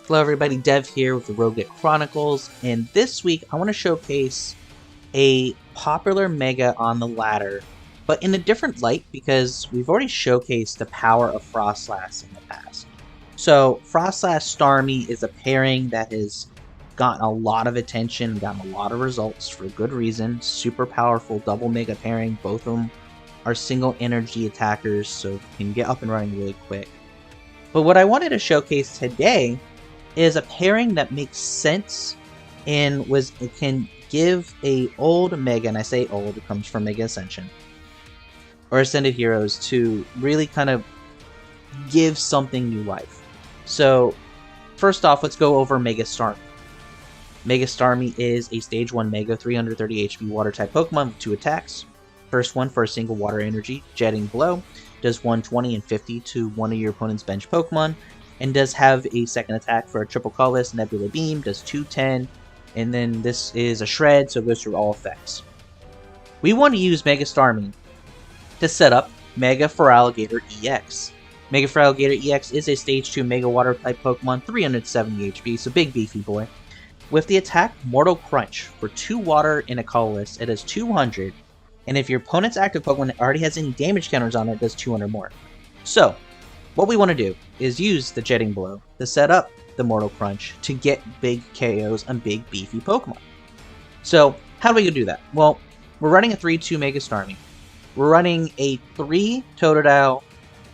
Hello everybody, Dev here with the Roguelite Chronicles, and this week I want to showcase a popular Mega on the ladder, but in a different light because we've already showcased the power of Frostlass in the past. So Frostlass Starmie is a pairing that has gotten a lot of attention, gotten a lot of results for good reason. Super powerful double Mega pairing, both of them are single energy attackers, so can get up and running really quick. But what I wanted to showcase today is a pairing that makes sense and it can give a old Mega, and I say old, it comes from Mega Ascension, or Ascended Heroes, to really kind of give something new life. So, first off, let's go over Mega Starmie. Mega Starmie is a Stage 1 Mega 330 HP Water-type Pokemon with 2 attacks. First one for a single Water Energy, Jetting Blow, does 120 and 50 to one of your opponent's bench Pokemon, and does have a second attack for a triple colorless Nebula Beam, does 210, and then this is a shred, so it goes through all effects. We want to use Mega Starmie to set up Mega Feraligatr EX. Mega Feraligatr EX is a Stage 2 Mega Water type Pokemon, 370 HP, so big beefy boy. With the attack Mortal Crunch for 2 water and a colorless, it does 200, and if your opponent's active Pokemon already has any damage counters on it, it does 200 more. So, what we want to do is use the Jetting Blow to set up the Mortal Crunch to get big KOs on big beefy Pokemon. So, how do we do that? Well, we're running a 3-2 Mega Starmie. We're running a 3 Totodile,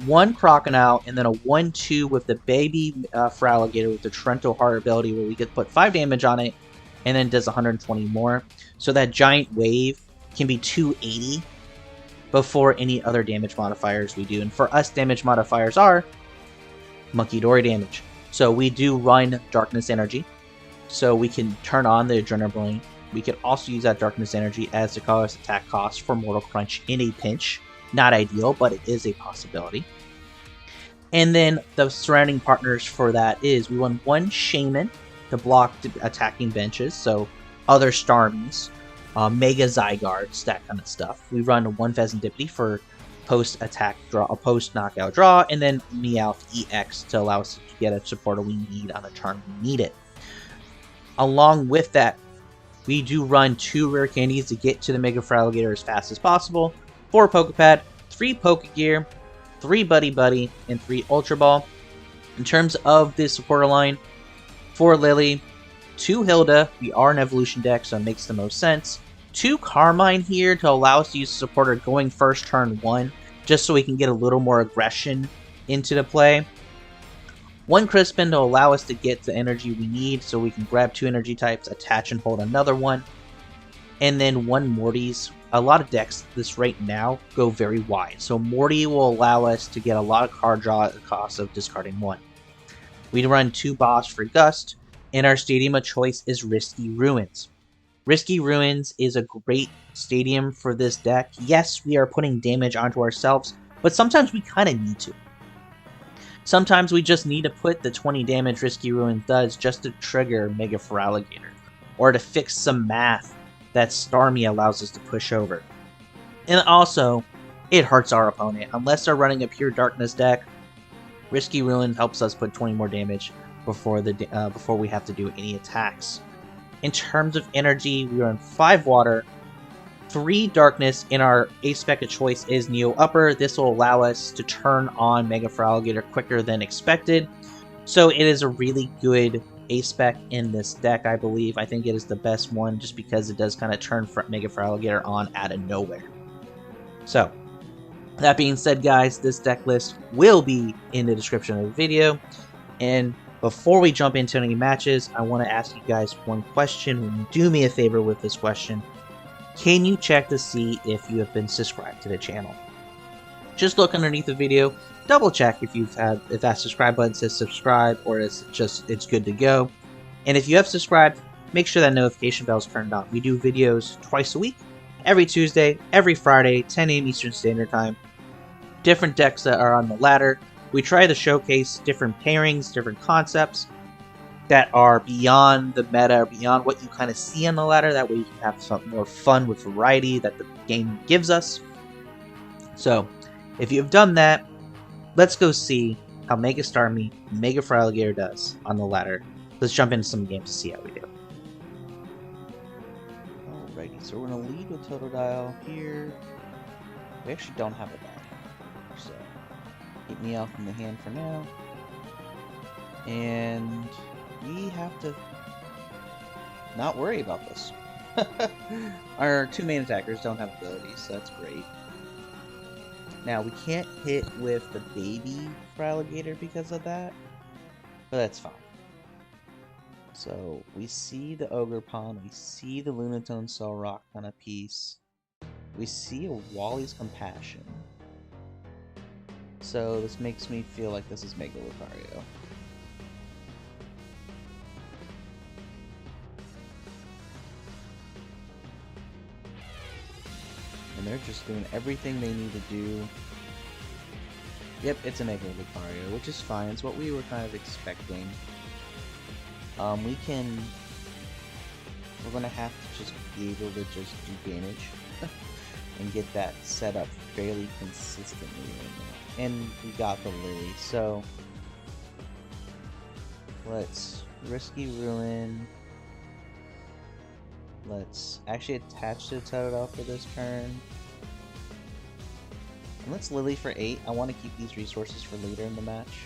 1 Croconaw, and then a 1-2 with the baby Feraligatr with the Trento Heart ability, where we could put 5 damage on it and then does 120 more. So that giant wave can be 280 before any other damage modifiers we do. And for us, damage modifiers are Munkidori damage. So we do run Darkness Energy, so we can turn on the Adrenaline. We could also use that Darkness Energy as the colorless attack cost for Mortal Crunch in a pinch. Not ideal, but it is a possibility. And then the surrounding partners for that is we run 1 Shaymin to block attacking benches, so other Starmies, Mega Zygardes, that kind of stuff. We run 1 Fezandipiti for post-attack draw, a post-knockout draw, and then Meowth EX to allow us to get a supporter we need on a turn we need it. Along with that, we do run 2 Rare Candies to get to the Mega Feraligatr as fast as possible, 4 Poké Pad, 3 Pokégear, 3 Buddy-Buddy, and 3 Ultra Ball. In terms of this supporter line, 4 Lillie, 2 Hilda, we are an evolution deck, so it makes the most sense. 2 Carmine here to allow us to use the supporter going first turn 1, just so we can get a little more aggression into the play. 1 Crispin to allow us to get the energy we need, so we can grab 2 energy types, attach and hold another one. And then 1 Morty's. A lot of decks this right now go very wide, so Morty will allow us to get a lot of card draw at the cost of discarding 1. We run 2 Boss for Gust, and our stadium of choice is Risky Ruins. Risky Ruins is a great stadium for this deck. Yes, we are putting damage onto ourselves, but sometimes we kind of need to. Sometimes we just need to put the 20 damage Risky Ruins does just to trigger Mega Feraligatr, or to fix some math that Starmie allows us to push over. And also, it hurts our opponent. Unless they're running a pure darkness deck, Risky Ruin helps us put 20 more damage before we have to do any attacks. In terms of energy, we run 5 water, 3 darkness, and our A-spec of choice is Neo Upper. This will allow us to turn on Mega Feraligatr quicker than expected. So it is a really good A-spec in this deck, I believe. I think it is the best one just because it does kind of turn Mega Feraligatr on out of nowhere. So, that being said, guys, this deck list will be in the description of the video. And before we jump into any matches, I want to ask you guys one question. Do me a favor with this question. Can you check to see if you have been subscribed to the channel? Just look underneath the video, double check if that subscribe button says subscribe, or it's good to go. And if you have subscribed, make sure that notification bell is turned on. We do videos twice a week, every Tuesday, every Friday, 10 AM Eastern Standard Time. Different decks that are on the ladder. We try to showcase different pairings, different concepts that are beyond the meta, or beyond what you kind of see on the ladder. That way you can have some more fun with variety that the game gives us. So, if you've done that, let's go see how Mega Starmie, Mega Feraligatr does on the ladder. Let's jump into some games to see how we do. Alrighty, so we're going to lead with Totodile here. We actually don't have a dog, so keep Meowth in the hand for now. And we have to not worry about this. Our two main attackers don't have abilities, so that's great. Now, we can't hit with the baby Feraligatr because of that, but that's fine. So, we see the Ogerpon, we see the Lunatone Solrock on a piece, we see a Wally's Compassion. So, this makes me feel like this is Mega Lucario. And they're just doing everything they need to do. Yep, it's a Mega Lucario, which is fine. It's what we were kind of expecting. We're gonna have to just be able to just do damage and get that set up fairly consistently right now. And we got the Lillie, so let's Risky Ruin. Let's actually attach to Totodile for this turn. And let's Lillie for 8. I want to keep these resources for later in the match.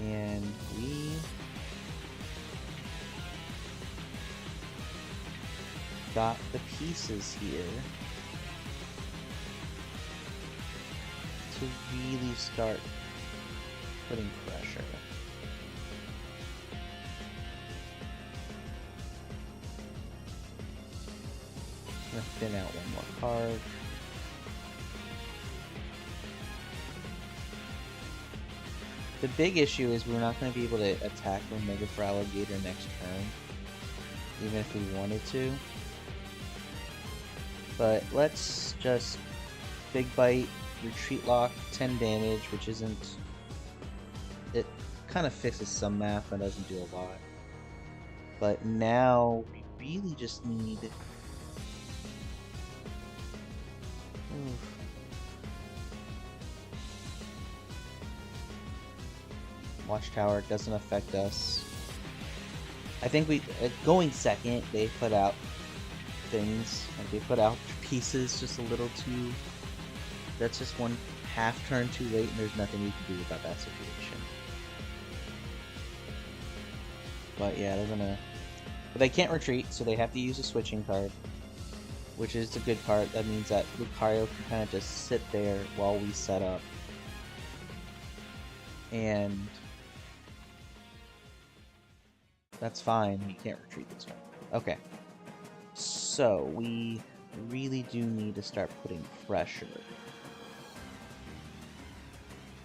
And we got the pieces here to really start putting pressure. I'm gonna thin out one more card. The big issue is we're not going to be able to attack the Mega Feraligatr next turn, even if we wanted to. But let's just Big Bite, Retreat Lock, 10 damage, which isn't... It kind of fixes some math, but doesn't do a lot. But now we really just need... Watchtower doesn't affect us. I think we going second. They put out things, like they put out pieces just a little too. That's just one half turn too late, and there's nothing we can do about that situation. But yeah, they're gonna. But they can't retreat, so they have to use a switching card, which is the good part. That means that Lucario can kind of just sit there while we set up. And that's fine, we can't retreat this one. Okay. So, we really do need to start putting pressure.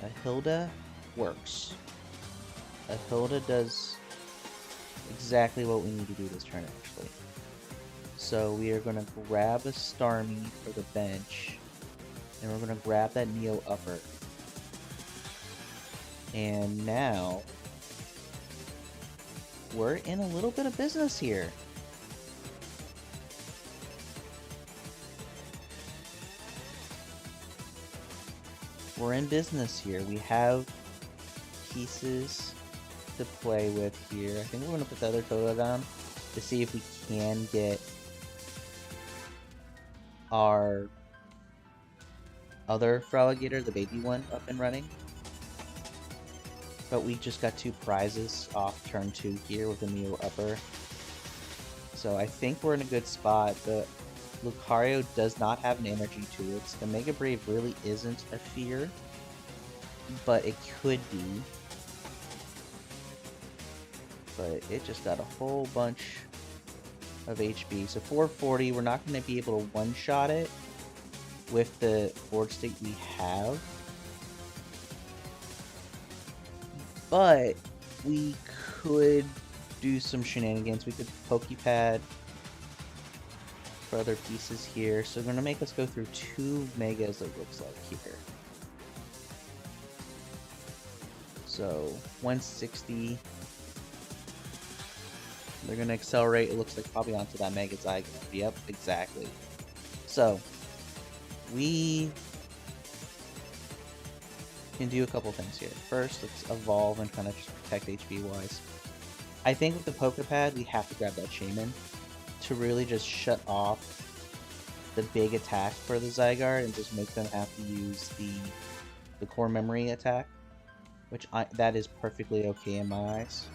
A Hilda works. A Hilda does exactly what we need to do this turn, actually. So, we are going to grab a Starmie for the bench. And we're going to grab that Neo Upper. And now, we're in a little bit of business here. We're in business here. We have pieces to play with here. I think we're going to put the other Totodile down to see if we can get our other Feraligatr, the baby one, up and running. But we just got 2 prizes off turn 2 here with the Neo Upper. So I think we're in a good spot. The Lucario does not have an energy to it. The Mega Brave really isn't a fear, but it could be. But it just got a whole bunch of HP. So 440, we're not going to be able to one-shot it with the board state we have. But we could do some shenanigans. We could Poké Pad for other pieces here. So they're going to make us go through 2 Megas, it looks like, here. So 160. They're going to accelerate, it looks like, probably onto that Mega Zygote. Yep, exactly. So we Can do a couple things here. First, let's evolve and kind of just protect HP wise. I think with the Poké Pad, we have to grab that Shaymin to really just shut off the big attack for the Zygarde and just make them have to use the core memory attack, which that is perfectly okay in my eyes.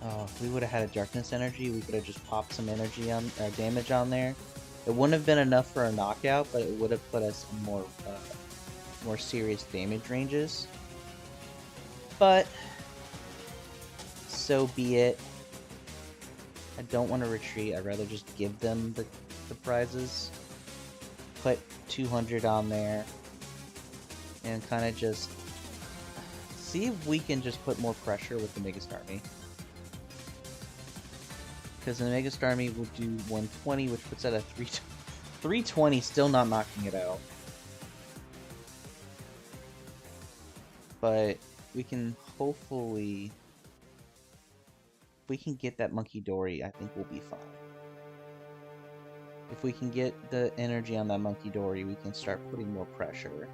Oh, if we would have had a Darkness Energy, we could have just popped some energy on damage on there. It wouldn't have been enough for a knockout, but it would have put us in more serious damage ranges. But so be it. I don't want to retreat. I'd rather just give them the prizes. Put 200 on there. And kind of just see if we can just put more pressure with the Mega Starmie. Because the Mega Starmie will do 120, which puts it at 320, still not knocking it out. But we can hopefully, if we can get that Munkidori, I think we'll be fine. If we can get the energy on that Munkidori, we can start putting more pressure.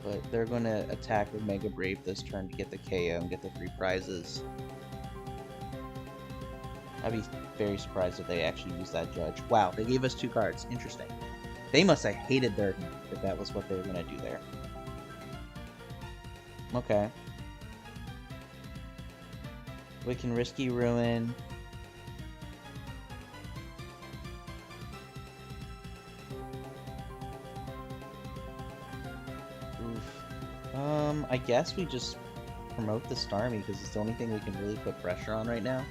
But they're going to attack with Mega Brave this turn to get the KO and get the 3 prizes. I'd be very surprised if they actually use that Judge. Wow, they gave us 2 cards. Interesting. They must have hated their hand if that was what they were going to do there. Okay. We can Risky Ruin. Oof. I guess we just promote the Starmie because it's the only thing we can really put pressure on right now.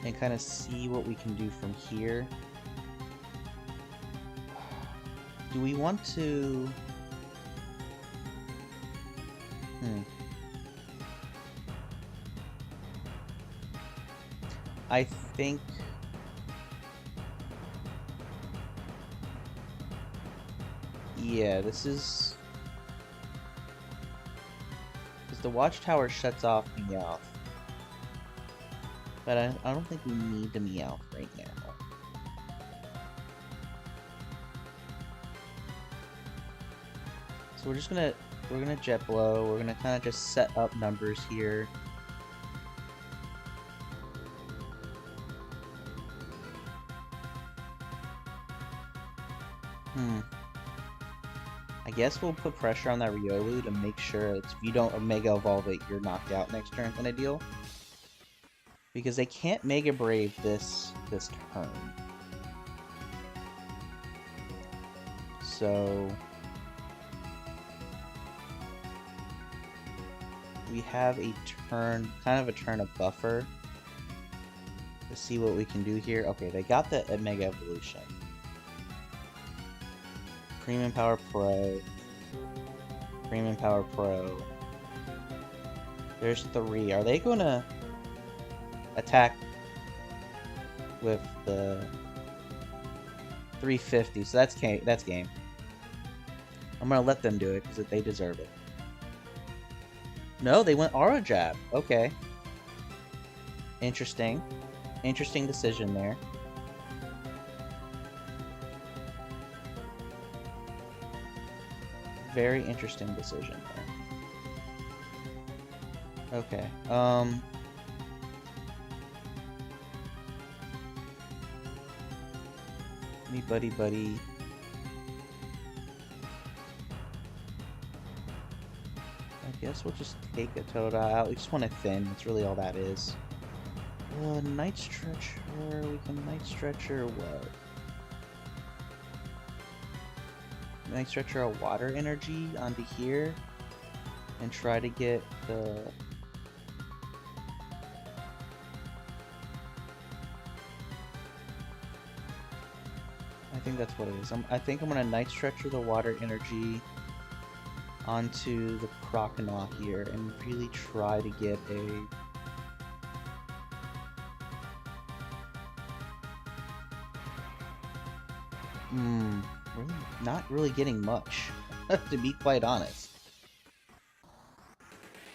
And kind of see what we can do from here. Do we want to... I think... Yeah, this is... Because the Watchtower shuts off Meowth. But I don't think we need the Meowth right now. So we're gonna Jet Blow. We're gonna kind of just set up numbers here. I guess we'll put pressure on that Riolu to make sure if you don't Mega Evolve it, you're knocked out next turn kind of deal. Because they can't Mega Brave this turn. So we have a turn, kind of a turn of buffer to see what we can do here. Okay, they got the Mega Evolution. Premium Power Pro. Premium Power Pro. There's 3. Are they gonna attack with the 350? So that's game. I'm gonna let them do it because they deserve it. No, they went Aura Jab. Okay. Interesting. Interesting decision there. Very interesting decision there. Okay. Me Buddy-Buddy. I guess we'll just take a Totodile out. We just want to thin. That's really all that is. Night Stretcher. We can Night Stretcher what? Night Stretcher a Water Energy onto here. And try to get the... I think that's what it is. I think I'm going to Night Stretcher the Water Energy onto the Croconaw here and really try to get a... Really not really getting much, to be quite honest.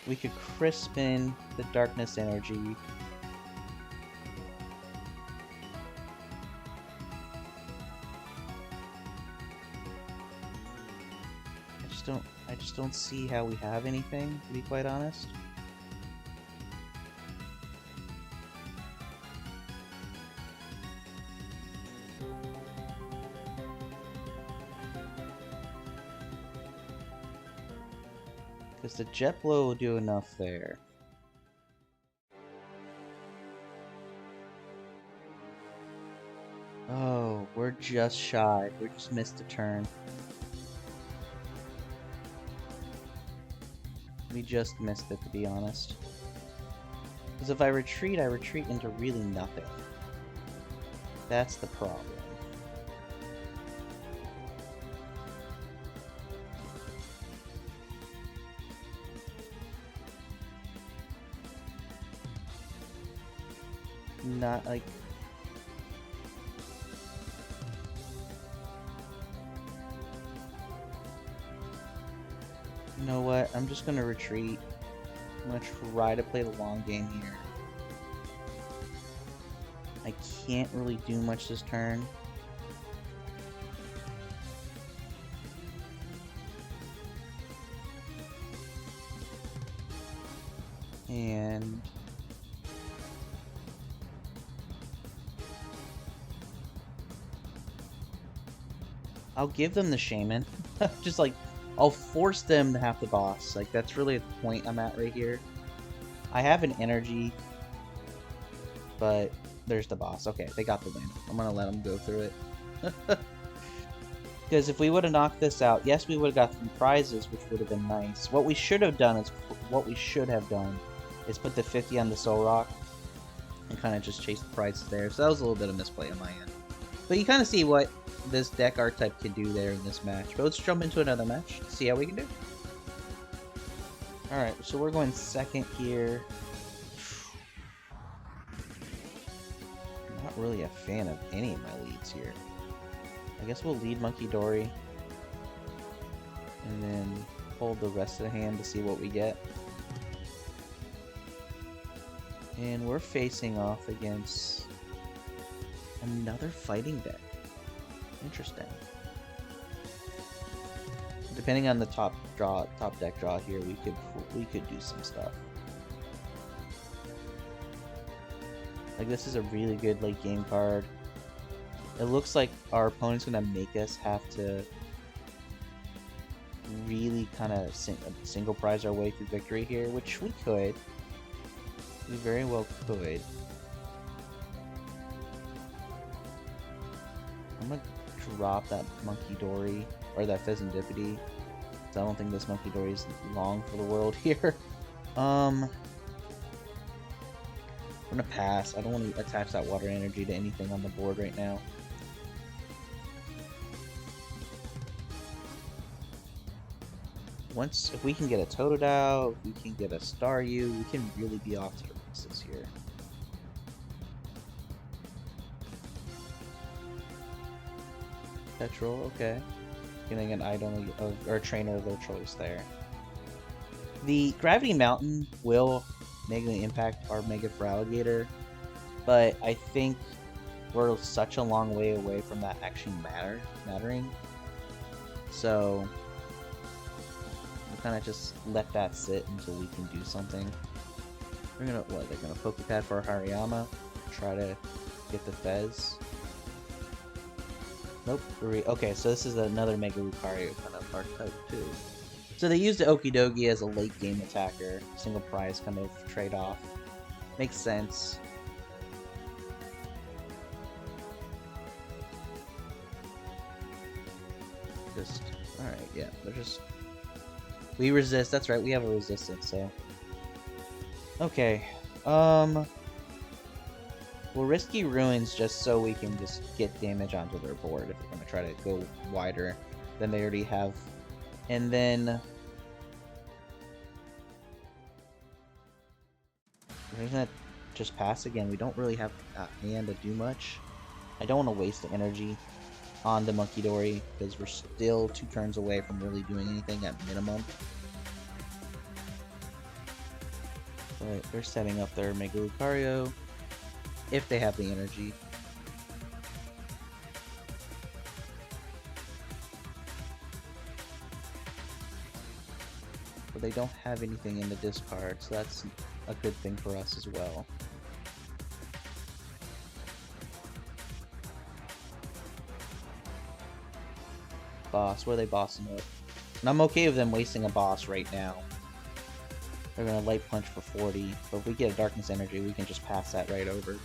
We could Crispin the Darkness Energy. just don't see how we have anything, to be quite honest. Because the Jet Blow will do enough there. Oh, we're just shy. We just missed a turn. We just missed it, to be honest. Because if I retreat into really nothing. That's the problem. Not like... You know what? I'm just gonna retreat. I'm gonna try to play the long game here. I can't really do much this turn. And... I'll give them the Shaymin. Just like, I'll force them to have the boss. Like, that's really the point I'm at right here. I have an energy, but there's the boss. Okay, they got the win. I'm gonna let them go through it. Because if we would have knocked this out, yes, we would have got some prizes, which would have been nice. What we should have done is put the 50 on the Soul Rock and kind of just chase the prizes there. So that was a little bit of misplay on my end. But you kind of see what this deck archetype can do there in this match. But let's jump into another match, see how we can do. Alright, so we're going second here. Not really a fan of any of my leads here. I guess we'll lead Munkidori. And then hold the rest of the hand to see what we get. And we're facing off against another fighting deck. Interesting. Depending on the top deck draw here, we could do some stuff. Like, this is a really good late game card. It looks like our opponent's gonna make us have to really kind of single prize our way through victory here, which we could. We very well could. I'm gonna drop that Munkidori, or that Fezandipiti. I don't think this Munkidori is long for the world here. I'm gonna pass. I don't want to attach that water energy to anything on the board right now. If we can get a Totodile, if we can get a Staryu, we can really be off to the races here. Petrol, okay. Getting an item or a trainer of their choice there. The Gravity Mountain will negatively impact our Mega Feraligatr, but I think we're such a long way away from that actually mattering. So we'll kind of just let that sit until we can do something. They're gonna Poké Pad for Hariyama, try to get the Fez. Nope. Okay, so this is another Mega Lucario kind of archetype too. So they used the Okidogi as a late game attacker, single prize kind of trade off. Makes sense. Alright, yeah, they're just... We resist, that's right, we have a resistance, so... Okay, we'll Risky Ruins just so we can just get damage onto their board if we're going to try to go wider than they already have. And then... we're going to just pass again. We don't really have a hand to do much. I don't want to waste the energy on the Munkidori because we're still 2 turns away from really doing anything at minimum. But they're setting up their Mega Lucario. If they have the energy. but they don't have anything in the discard, so that's a good thing for us as well. Boss, what are they bossing up? And I'm okay with them wasting a boss right now. They're gonna light punch for 40, but if we get a darkness energy, we can just pass that right over.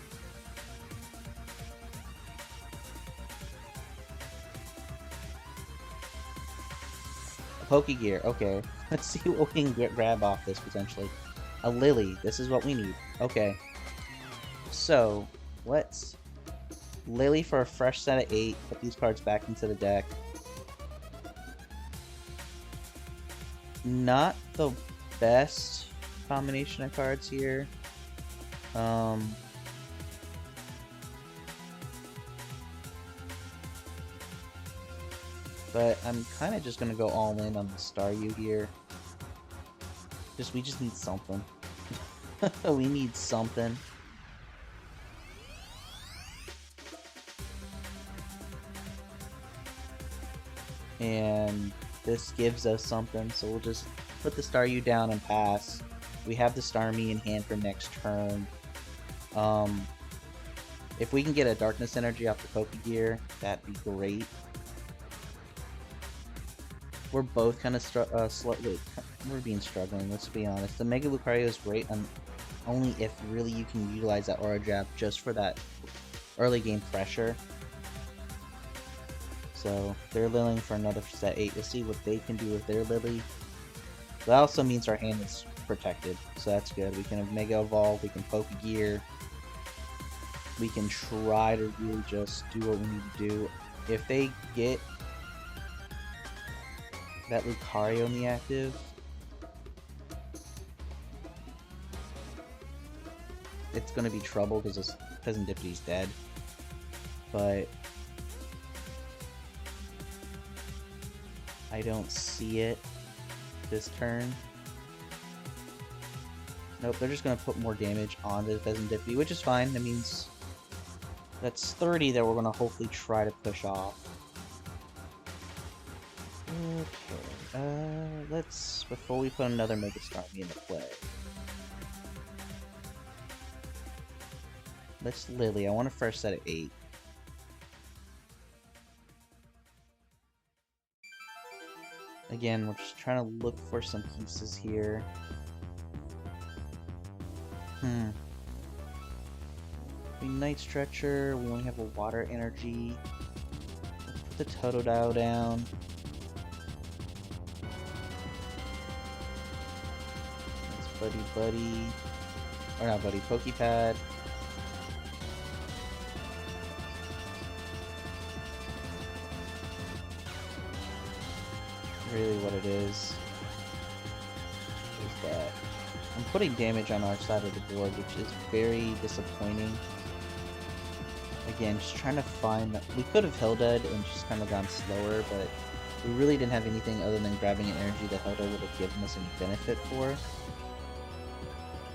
Pokégear, okay. Let's see what we can grab off this potentially. A Lillie, this is what we need. Okay. So, let's Lillie for a fresh set of 8, put these cards back into the deck. Not the best combination of cards here. But I'm kind of just going to go all in on the Staryu here. We just need something. We need something. And this gives us something, so we'll just put the Staryu down and pass. We have the Starmie in hand for next turn. If we can get a Darkness Energy off the Pokégear, that'd be great. We're both kind of struggling, let's be honest. The Mega Lucario is great, only if really you can utilize that Aura Jab just for that early game pressure. So they're Lilling for another set 8. We'll see what they can do with their Lillie. That also means our hand is protected, so that's good. We can Mega Evolve, we can Pokégear. We can try to really just do what we need to do. If they get that Lucario in the active, it's going to be trouble because this Fezandipiti's dead. But I don't see it this turn. Nope, they're just going to put more damage onto the Fezandipiti, which is fine. That means that's 30 that we're going to hopefully try to push off. Okay, let's, before we put another Mega Starmie into play, let's Lillie. I want a fresh set of 8. Again, we're just trying to look for some pieces here. We Night Stretcher, we only have a water energy. Let's put the Totodile down. Buddy-Buddy, or not Buddy, Poké Pad. Really what it is that I'm putting damage on our side of the board, which is very disappointing. Again, just trying to find, we could have Hilda'd and just kind of gone slower, but we really didn't have anything other than grabbing an energy that Hilda would have given us any benefit for.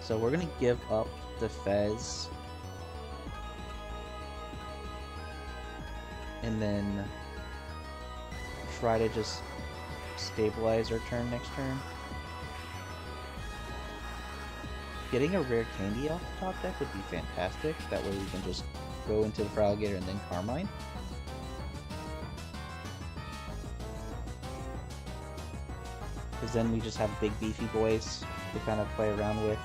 So we're going to give up the Fez. And then try to just stabilize our turn next turn. Getting a rare candy off the top deck would be fantastic. That way we can just go into the Feraligatr and then Carmine. Because then we just have big beefy boys to kind of play around with.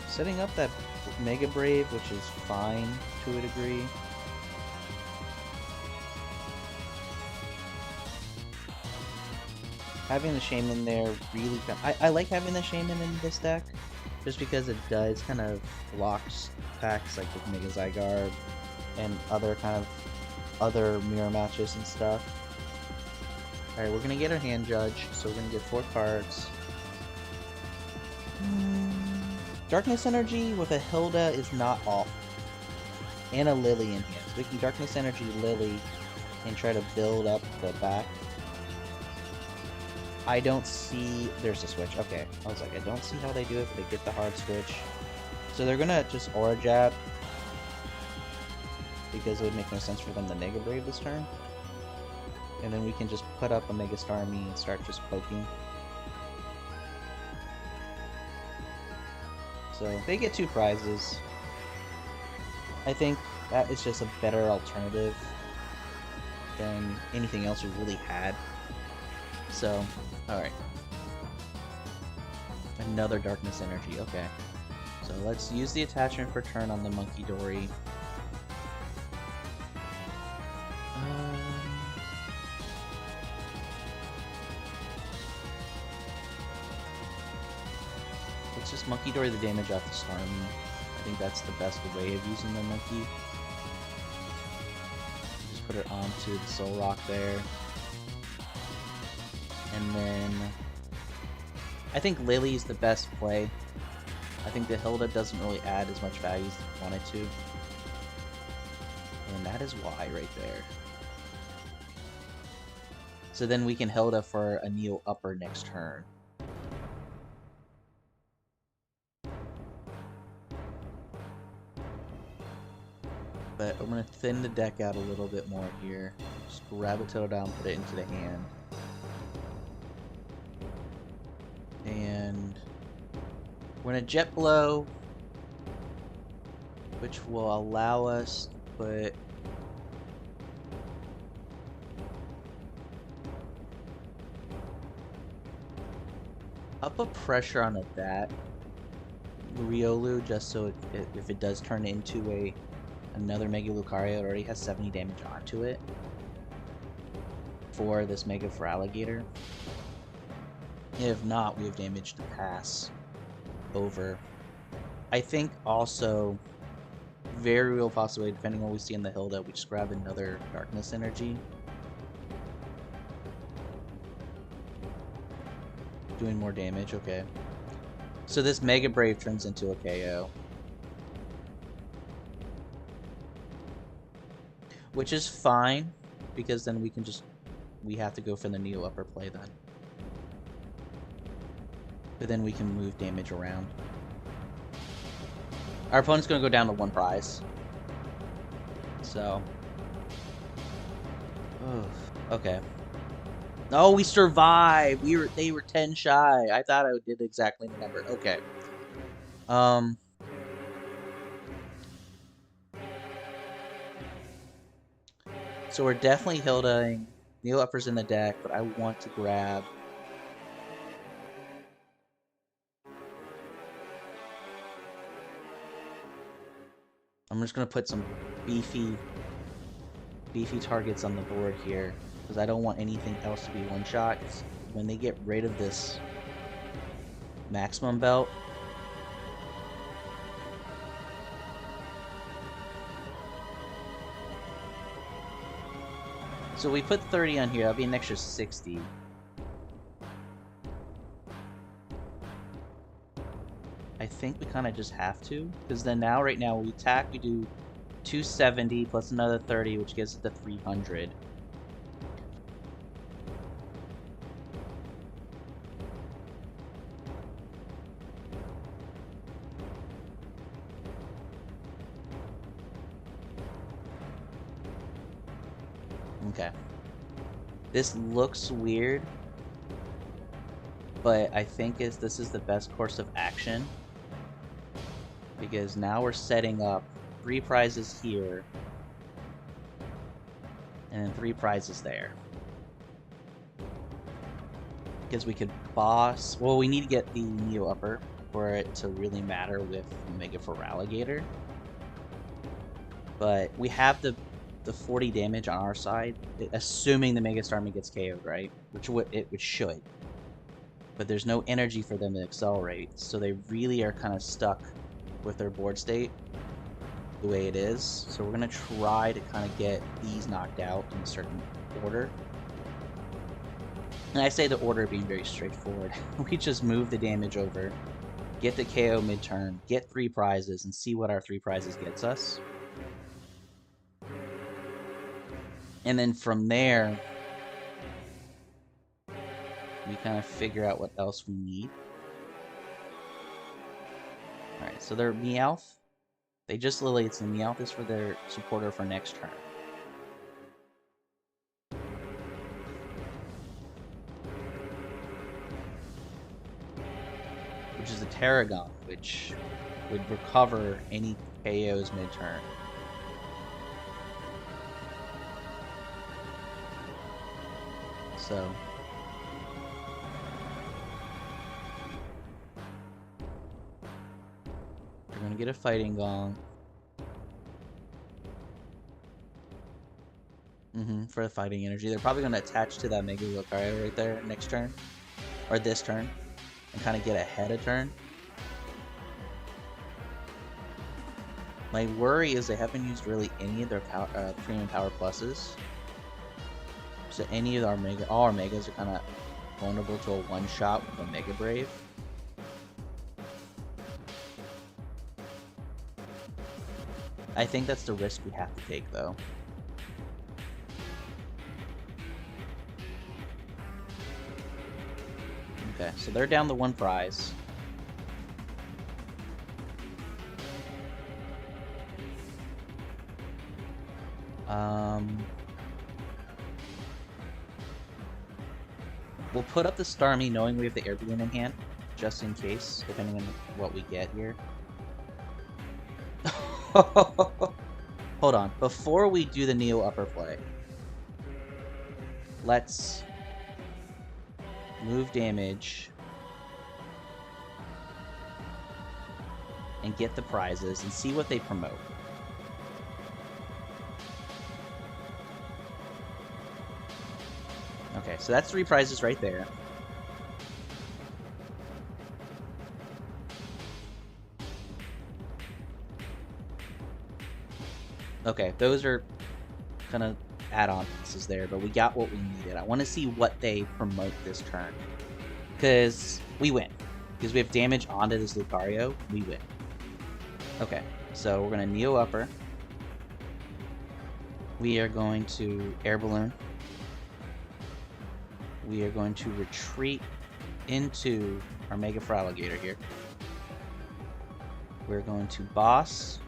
Setting up that Mega Brave, which is fine to a degree. Having the Shaymin there really... I like having the Shaymin in this deck, just because it does kind of block attacks like with Mega Zygarde and other mirror matches and stuff. Alright, we're gonna get our hand judge, so we're gonna get 4 cards. Darkness Energy with a Hilda is not awful. And a Lillie in hand. So we can Darkness Energy Lillie and try to build up the back. I don't see... There's a switch. Okay. I was like, I don't see how they do it, but they get the hard switch. So they're gonna just Aura Jab. Because it would make no sense for them to Mega Brave this turn. And then we can just put up a Mega Starmie and start just poking. So they get 2 prizes. I think that is just a better alternative than anything else we really had. So, alright. Another Darkness Energy, okay. So let's use the attachment for turn on the Munkidori. Let's just Munkidori the damage off the Starmie. I think that's the best way of using the Monkey. Just put it onto the Soul Rock there. And then I think Lillie is the best play. I think the Hilda doesn't really add as much value as they wanted to. And that is why right there. So then we can Hilda for a Neo Upper next turn. But I'm going to thin the deck out a little bit more here. Just grab a Totodile and put it into the hand. And we're going to Jet Blow, which will allow us to put up a pressure on that Riolu, just so if it does turn into another Mega Lucario, it already has 70 damage onto it for this Mega Feraligatr. If not, we have damage to pass over. I think also, very real possibility, depending on what we see in the Hilda, we just grab another Darkness Energy. Doing more damage, okay. So this Mega Brave turns into a KO. Which is fine, because then we can just, we have to go for the Neo Upper play then. But then we can move damage around. Our opponent's going to go down to 1 prize. So. Ugh. Okay. Oh, we survived! They were 10 shy. I thought I did exactly the number. Okay. So we're definitely Hildaing. Neo Upper's in the deck, but I want to grab I'm just gonna put some beefy targets on the board here, because I don't want anything else to be one-shot. When they get rid of this maximum belt, so we put 30 on here, that'll be an extra 60. I think we kind of just have to, because then now, right now, we attack, we do 270 plus another 30, which gets it to 300. Okay. This looks weird, but I think this is the best course of action, because now we're setting up 3 prizes here and 3 prizes there. Because we could boss, well, we need to get the Neo Upper for it to really matter with Mega Feraligatr, but we have the 40 damage on our side, assuming the Mega Starmie gets KO'd, right? Which it should. But there's no energy for them to accelerate, so they really are kind of stuck with their board state the way it is. So we're going to try to kind of get these knocked out in a certain order. And I say the order being very straightforward. We just move the damage over, get the KO mid-turn, get 3 prizes, and see what our 3 prizes gets us. And then from there, we kind of figure out what else we need. Alright, so their Meowth, they just Lillie, it's the Meowth is for their supporter for next turn. which is a Tarragon, which would recover any KOs mid-turn. So we're gonna get a Fighting Gong. For the Fighting Energy. They're probably gonna attach to that Mega Lucario right there next turn. Or this turn. And kind of get ahead of turn. My worry is they haven't used really any of their premium power pluses. So any of all our Megas are kind of vulnerable to a one-shot with a Mega Brave. I think that's the risk we have to take, though. Okay, so they're down to 1 prize. We'll put up the Starmie knowing we have the Air Balloon in hand, just in case, depending on what we get here. Hold on, before we do the Neo Upper play, let's move damage and get the prizes and see what they promote. Okay, so that's 3 prizes right there. Okay, those are kind of add-on pieces there, but we got what we needed. I want to see what they promote this turn, because we win. Because we have damage onto this Lucario, we win. Okay, so we're going to Neo Upper. We are going to Air Balloon. We are going to retreat into our Mega Feraligatr here. We're going to boss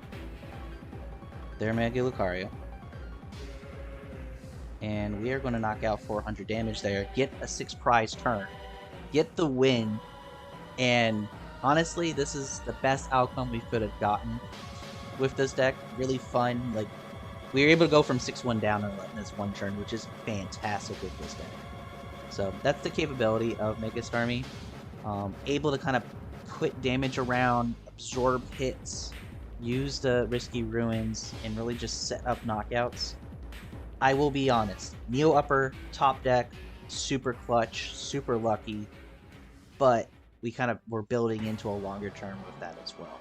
their Mega Lucario. And we are going to knock out 400 damage there. Get a 6 prize turn. Get the win. And honestly, this is the best outcome we could have gotten with this deck. Really fun. Like, we were able to go from 6-1 down in this 1 turn, which is fantastic with this deck. So that's the capability of Mega Starmie. Able to kind of put damage around, absorb hits, use the Risky Ruins, and really just set up knockouts. I will be honest, Neo Upper, top deck, super clutch, super lucky, but we kind of were building into a longer term with that as well.